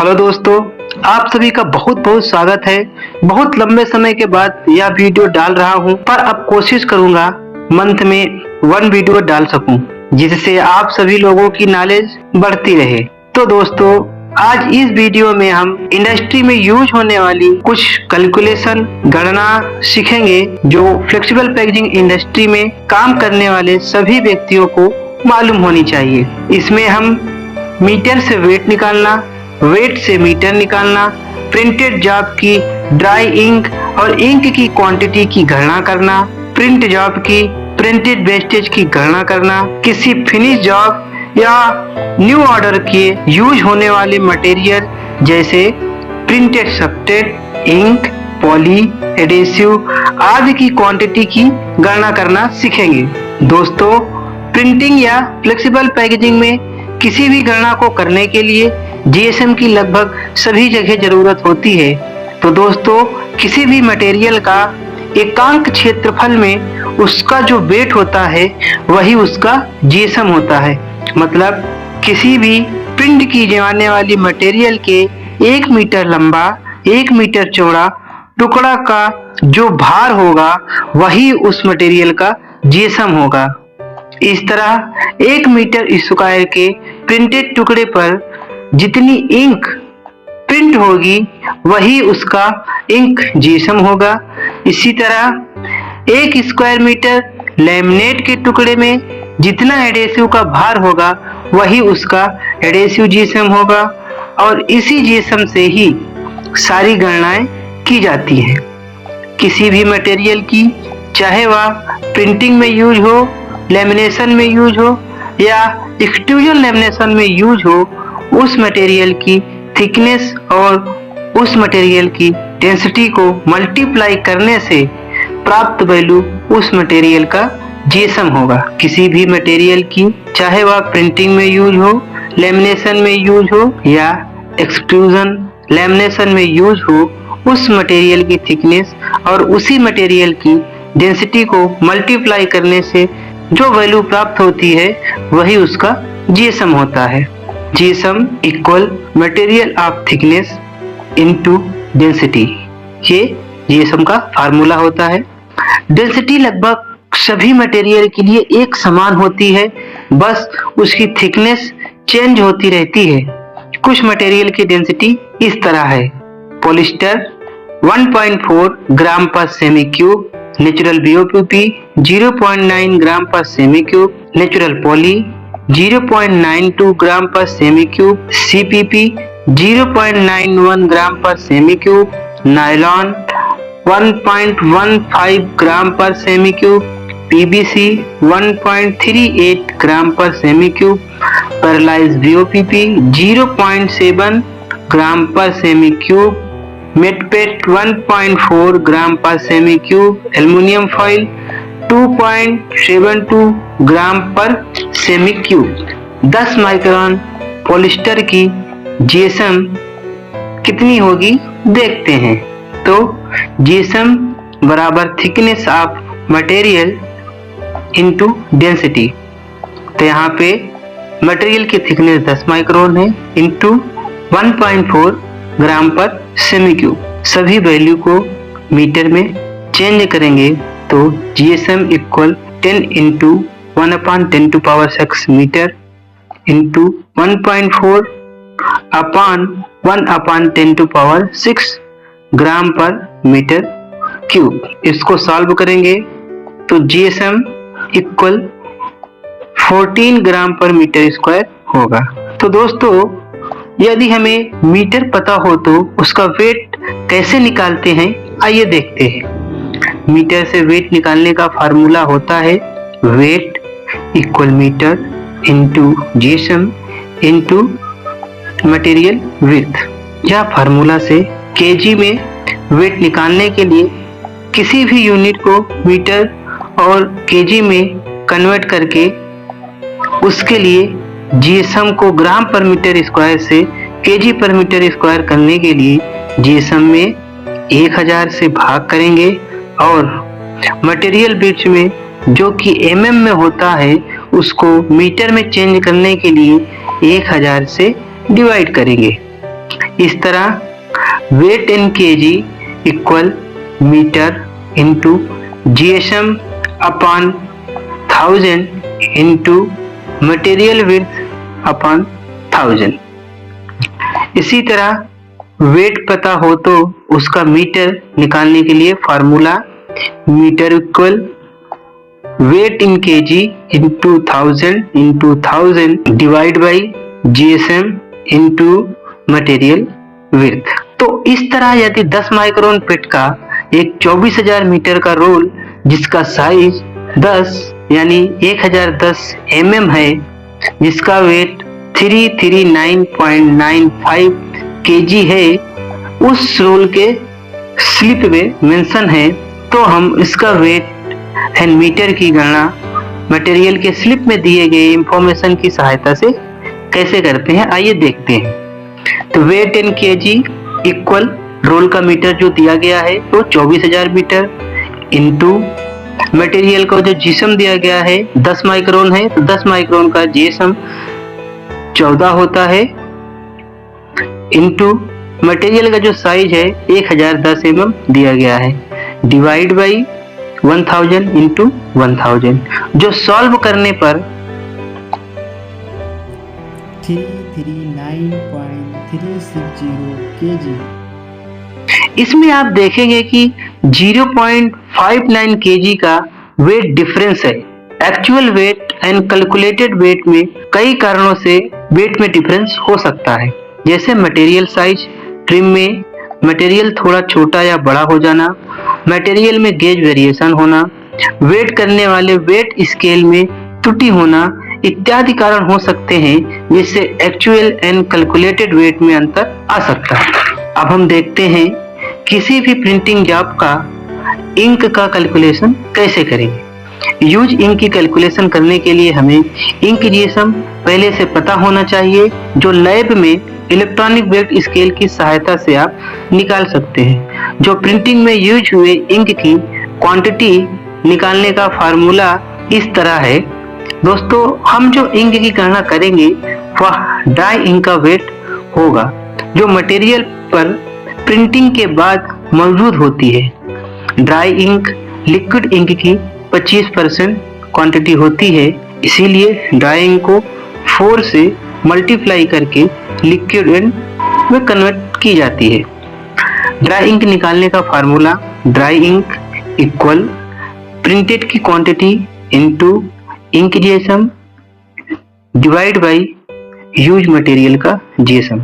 Hello दोस्तों, आप सभी का बहुत बहुत स्वागत है। बहुत लंबे समय के बाद यह वीडियो डाल रहा हूं, पर अब कोशिश करूंगा मंथ में 1 वीडियो डाल सकूं, जिससे आप सभी लोगों की नॉलेज बढ़ती रहे। तो दोस्तों, आज इस वीडियो में हम इंडस्ट्री में यूज होने वाली कुछ कैलकुलेशन गणना सीखेंगे, जो फ्लेक्सिबल पैकेजिंग इंडस्ट्री में काम करने वाले सभी व्यक्तियों को मालूम होनी चाहिए। इसमें हम मीटर से वेट निकालना, वेट से मीटर निकालना, प्रिंटेड जॉब की ड्राई इंक और इंक की क्वांटिटी की गणना करना, प्रिंट जॉब की प्रिंटेड वेस्टेज की गणना करना, किसी फिनिश जॉब या न्यू ऑर्डर किए यूज होने वाले मटेरियल जैसे printed substrate, ink, poly, adhesive आदि की क्वांटिटी की गणना करना सीखेंगे। दोस्तों, प्रिंटिंग या फ्लेक्सिबल पैकेजिंग में किसी भी गणना को करने के लिए जीएसएम की लगभग सभी जगह जरूरत होती है। तो दोस्तों, किसी भी मटेरियल का एकांक क्षेत्रफल में उसका जो वेट होता है वही उसका जीएसएम होता है। मतलब किसी भी प्रिंट की जाने वाली मटेरियल के 1 मीटर लंबा 1 मीटर चौड़ा टुकड़ा का जो भार होगा वही उस मटेरियल का जीएसएम होगा। इस तरह 1 मीटर स्क्वायर के प्रिंटेड टुकड़े पर जितनी इंक प्रिंट होगी वही उसका इंक जीएसएम होगा। इसी तरह 1 स्क्वायर मीटर लैमिनेट के टुकड़े में जितना एडेसिव का भार होगा वही उसका एडेसिव जीएसएम होगा, और इसी जीएसएम से ही सारी गणनाएं की जाती हैं। किसी भी मटेरियल की, चाहे वह प्रिंटिंग में यूज हो, लैमिनेशन में यूज हो या एक्सट्रूजन लैमिनेशन में यूज हो, उस मटेरियल की थिकनेस और उस मटेरियल की डेंसिटी को मल्टीप्लाई करने से प्राप्त वैल्यू उस मटेरियल का जीएसएम होगा। किसी भी मटेरियल की, चाहे वह प्रिंटिंग में यूज हो, लैमिनेशन में यूज हो या एक्सट्रूजन लैमिनेशन में यूज हो, उस मटेरियल की थिकनेस और उसी मटेरियल की डेंसिटी को मल्टीप्लाई करने से जो वैल्यू प्राप्त होती है वही उसका जीएसएम होता है। GSM equal material of thickness into density, ये जीएसएम का फार्मूला होता है। डेंसिटी लगभग सभी मटेरियल के लिए एक समान होती है, बस उसकी थिकनेस चेंज होती रहती है। कुछ मटेरियल की डेंसिटी इस तरह है: पॉलिस्टर 1.4 ग्राम पर सेमी क्यूब, नेचुरल बीओपीपी 0.9 ग्राम पर सेमी क्यूब, नेचुरल पॉली 0.92 ग्राम पर सेमी क्यूब, सीपीपी 0.91 ग्राम पर सेमी क्यूब, नायलॉन 1.15 ग्राम पर सेमी क्यूब, पीबीसी 1.38 ग्राम पर सेमी क्यूब, पैरेलाइज बीओपीपी 0.7 ग्राम पर सेमी क्यूब, मेटपेट 1.4 ग्राम पर सेमी क्यूब, एल्युमिनियम फॉइल 2.72 ग्राम पर सेमी क्यूब। 10 माइक्रोन पॉलिस्टर की जीएसएम कितनी होगी देखते हैं। तो जीएसएम बराबर thickness of material into density. तो यहाँ पे मटेरियल की थिकनेस 10 माइक्रोन है इनटू 1.4 ग्राम पर सेमी क्यूब। सभी वैल्यू को मीटर में चेंज करेंगे तो GSM equal 10 into 1/10 to power 6 metre into 1.4 upon 1/10 to power 6 gram पर मीटर क्यूब। इसको सॉल्व करेंगे तो जीएसएम इक्वल 14 ग्राम पर मीटर स्क्वायर होगा। तो दोस्तों, यदि हमें मीटर पता हो तो उसका वेट कैसे निकालते हैं, आइए देखते हैं। मीटर से वेट निकालने का फार्मूला होता है weight equal metre into GSM into material width. यह फार्मूला से केजी में वेट निकालने के लिए किसी भी यूनिट को मीटर और केजी में कन्वर्ट करके उसके लिए जीएसएम को ग्राम पर मीटर स्क्वायर से केजी पर मीटर स्क्वायर करने के लिए जीएसएम में 1000 से भाग करेंगे और मटेरियल बिट्स में जो कि एमएम में होता है उसको मीटर में चेंज करने के लिए 1000 से डिवाइड करेंगे। इस तरह weight in KG equal metre into GSM upon 1000 into material width upon 1000। इसी तरह वेट पता हो तो उसका मीटर निकालने के लिए formula metre equal weight in KG into 1000 divide by GSM into material width. तो इस तरह यदि 10 माइक्रोन पिट का एक 24,000 मीटर का रोल जिसका साइज 10 यानी 1010 mm है, जिसका वेट 339.95 kg है, उस रोल के स्लिप में मेंशन है, तो हम इसका वेट एंड मीटर की गणना मटेरियल के स्लिप में दिए गए इंफॉर्मेशन की सहायता से कैसे करते हैं, आइए देखते हैं। तो wait in KG equal role का मीटर जो दिया गया है तो 24,000 मीटर इंटू मटेरियल का जो जीएसएम दिया गया है 10 माइक्रोन है, तो 10 माइक्रोन का जीएसएम 14 होता है इंटू मटेरियल का जो साइज है 1010 mm दिया गया है डिवाइड बाई 1000 इंटू 1000, जो सॉल्व करने पर 339.360 kg। इसमें आप देखेंगे कि 0.59 kg का वेट डिफरेंस है। Actual weight and calculated weight में कई कारणों से वेट में डिफरेंस हो सकता है, जैसे मटेरियल साइज, ट्रिम में मटेरियल थोड़ा छोटा या बड़ा हो जाना, मटेरियल में गेज वेरिएशन होना, वेट करने वाले वेट स्केल में त्रुटि होना इत्यादि कारण हो सकते हैं, जिससे एक्चुअल एंड कैलकुलेटेड वेट में अंतर आ सकता है। अब हम देखते हैं किसी भी प्रिंटिंग जॉब का इंक का कैलकुलेशन कैसे करेंगे। यूज इंक की कैलकुलेशन करने के लिए हमें इंक जीएसएम पहले से पता होना चाहिए, जो लैब में इलेक्ट्रॉनिक वेट स्केल की सहायता से आप निकाल सकते हैं। जो प्रिंटिंग में यूज हुए इंक की क्वांटिटी निकालने का फार्मूला इस तरह है। दोस्तों, हम जो इंक की गणना करेंगे वह ड्राई इंक का वेट होगा, जो मटेरियल पर प्रिंटिंग के बाद मौजूद होती है। ड्राई इंक लिक्विड इंक की 25% क्वांटिटी होती है, इसीलिए ड्राई इंक को 4 से मल्टीप्लाई करके लिक्विड इंक में कन्वर्ट की जाती है। ड्राई इंक निकालने का formula dry ink equal printed की quantity into ink GSM divide by use material का जीएसएम,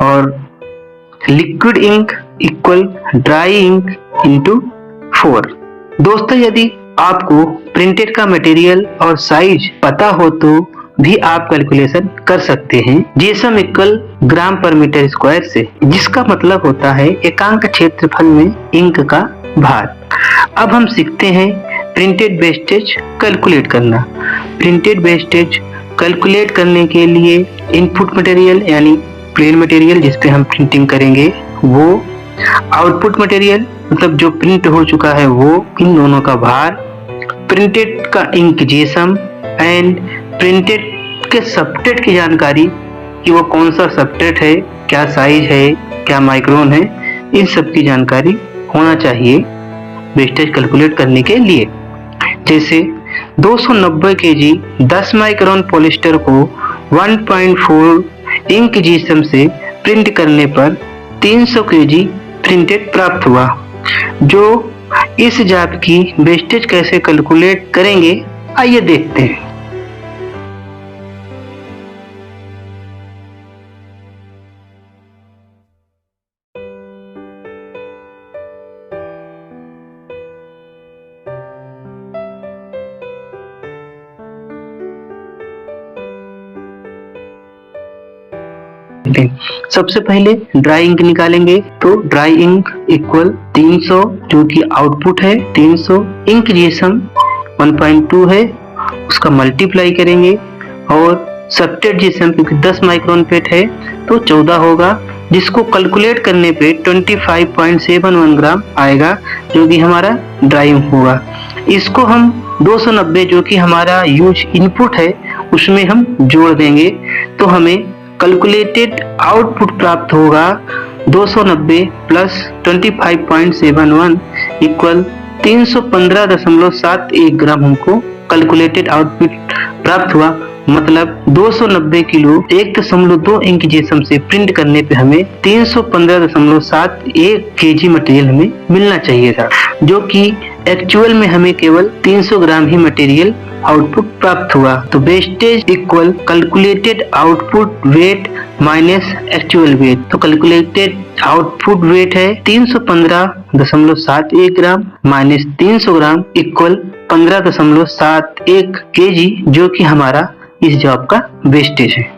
और liquid ink equal dry ink into 4। दोस्तों, यदि आपको प्रिंटेड का मटेरियल और साइज पता हो तो भी आप कैलकुलेशन कर सकते हैं जीएसएम इक्वल ग्राम पर मीटर स्क्वायर से, जिसका मतलब होता है एकांक क्षेत्रफल में इंक का भार। अब हम सीखते हैं प्रिंटेड वेस्टेज कैलकुलेट करना। प्रिंटेड वेस्टेज कैलकुलेट करने के लिए इनपुट मटेरियल यानी प्लेन मटेरियल जिस पे हम प्रिंटिंग करेंगे वो, आउटपुट मटेरियल मतलब जो प्रिंट हो चुका है वो, इन दोनों का भार, प्रिंटेड का इंक जीएसएम एंड प्रिंटेड के सबटेट की जानकारी कि वो कौन सा सबटेट है, क्या साइज है, क्या माइक्रोन है, इन सब की जानकारी होना चाहिए वेस्टेज कैलकुलेट करने के लिए। जैसे 290 केजी 10 माइक्रोन पॉलिस्टर को 1.4 इंक जीएसएम से प्रिंट करने पर 300 केजी प्रिंटेड प्राप्त हुआ। जो इस जॉब की वेस्टेज कैसे कैलकुलेट करेंगे, आइए देखते हैं। सबसे पहले ड्राई इंक निकालेंगे, तो ड्राई इंक इक्वल 300 जो कि आउटपुट है, 300 इंक जीएसएम 1.2 है, उसका मल्टीप्लाई करेंगे, और सबटेट जीएसएम क्योंकि 10 माइक्रोन पेट है तो 14 होगा, जिसको कैलकुलेट करने पे 25.71 ग्राम आएगा, जो कि हमारा ड्राई इंक होगा। इसको हम 290 जो कि हमारा यूज इनपुट है उसमें हम जोड़ देंगे, तो हमें कैलकुलेटेड आउटपुट प्राप्त होगा 290 प्लस 25.71 इक्वल 315.71 ग्राम हमको कैलकुलेटेड आउटपुट प्राप्त हुआ। मतलब 290 किलो 1.2 इंच जिस्म से प्रिंट करने पे हमें 315.71 kg मटेरियल हमें मिलना चाहिए था, जो कि एक्चुअल में हमें केवल 300 ग्राम ही मटेरियल आउटपुट प्राप्त हुआ। तो wastage equal calculated output wait minus actual wait. तो कैलकुलेटेड आउटपुट वेट है 315.71 ग्राम माइनस 300 ग्राम इक्वल 15.71 kg, जो कि हमारा इस जॉब का वेस्टेज है।